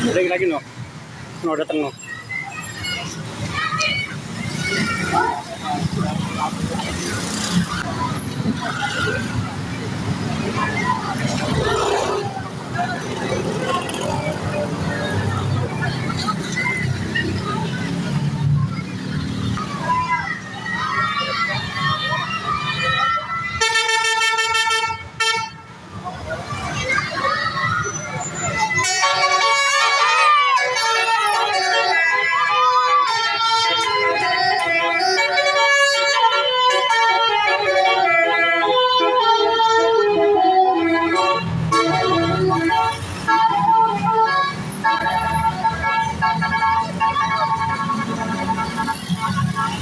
Lagi no. No datang no.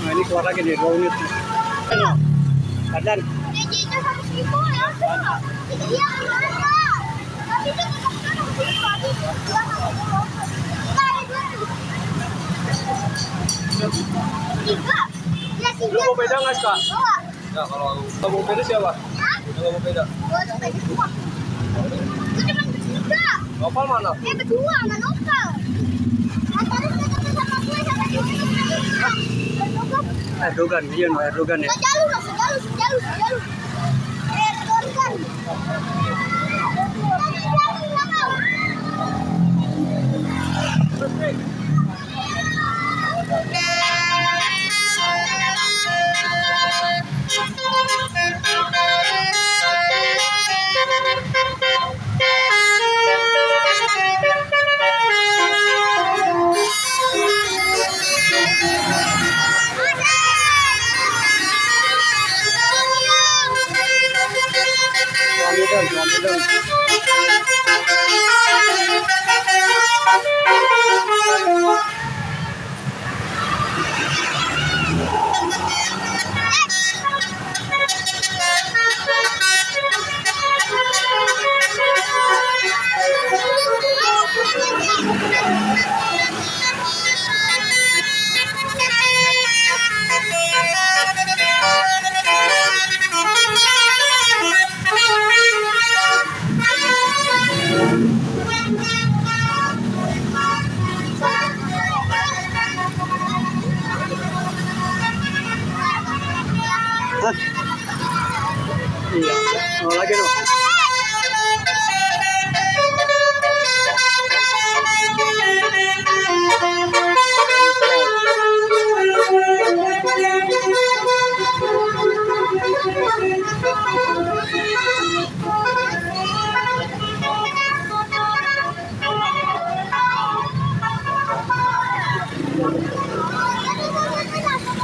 Nah, ini keluar lagi di 2 unit. Padan. Lu mau beda nggak Kak? Ya kalau mau beda siapa? Kalau mau beda. Nopal mana? Berdua sama Nopal. Erdogan, iya no Erdogan ya. Sejalur. Erdogan. Hah? Iya, mau lagi no.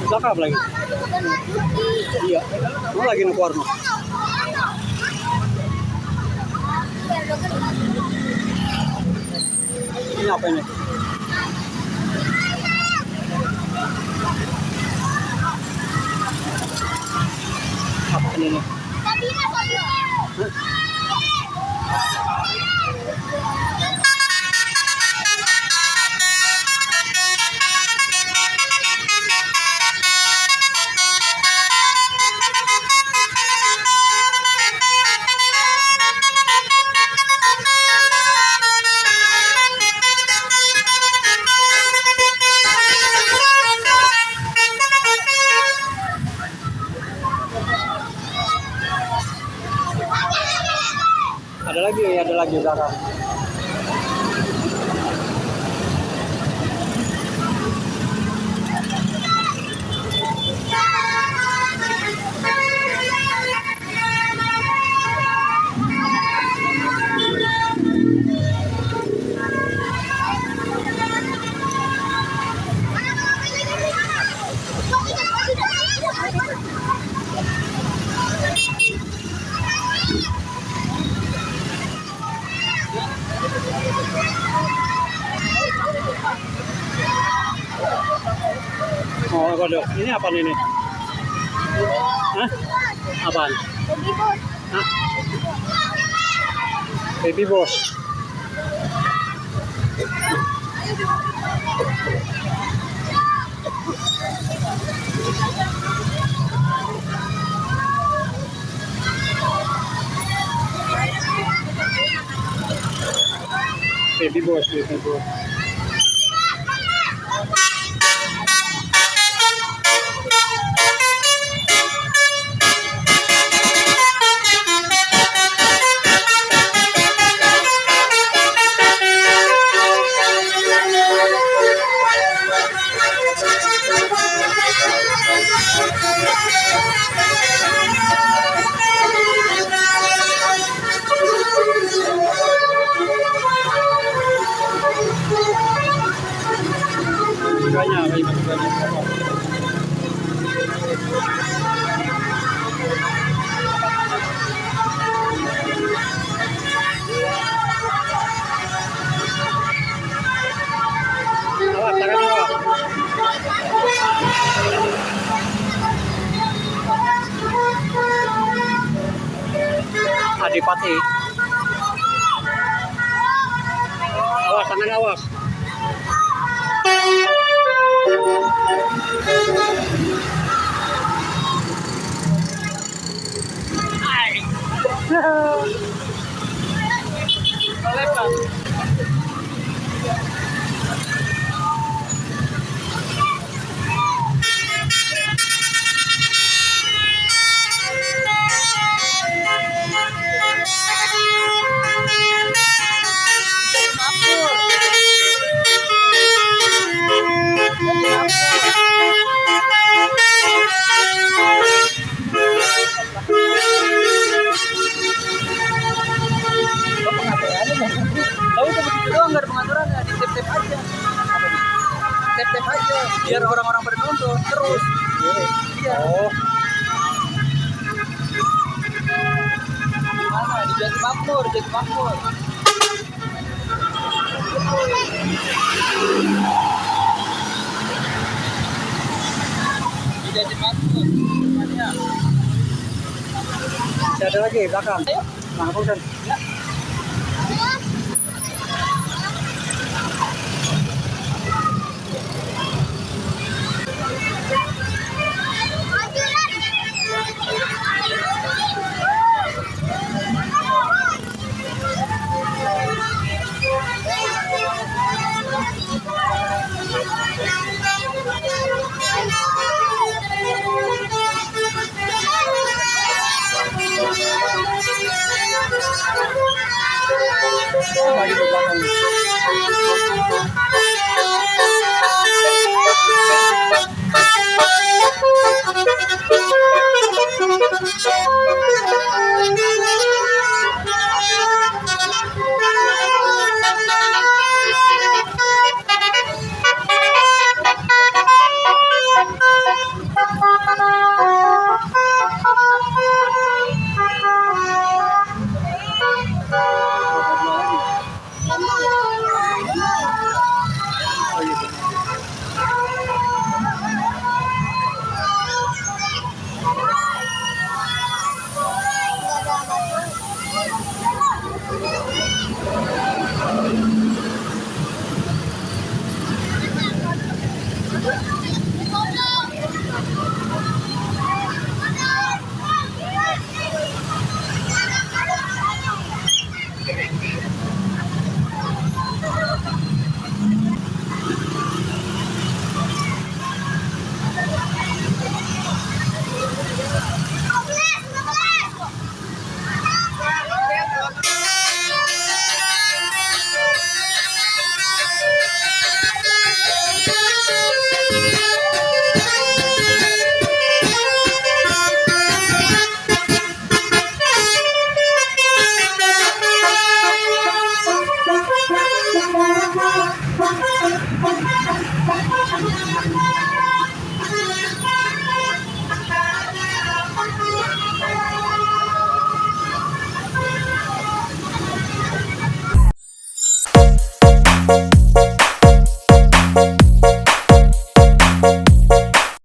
Belakang apa lagi? Iya, mau lagi no keluar no. Ini apa ini? Apa ini? Ada lagi sekarang. Oh, apa dok? Ini apa ini? Hah? Apaan? Hah? Baby boss. baby boss, baby boss. Sukanya, kayak sukanya. Awas, tangan awas. Adipati. Awas, tangan awas. Tahu tuh begitu doang, nggak ada pengaturannya, di tap aja. Tap aja, biar orang-orang pada nonton terus. Iya. Oh, Mana di Jati Makmur, Jati Makmur. Di Jati Makmur. Mana? masih ada lagi belakang. Ayo. Nah, Bang. Oh, lagi di belakang. Oh, gitu.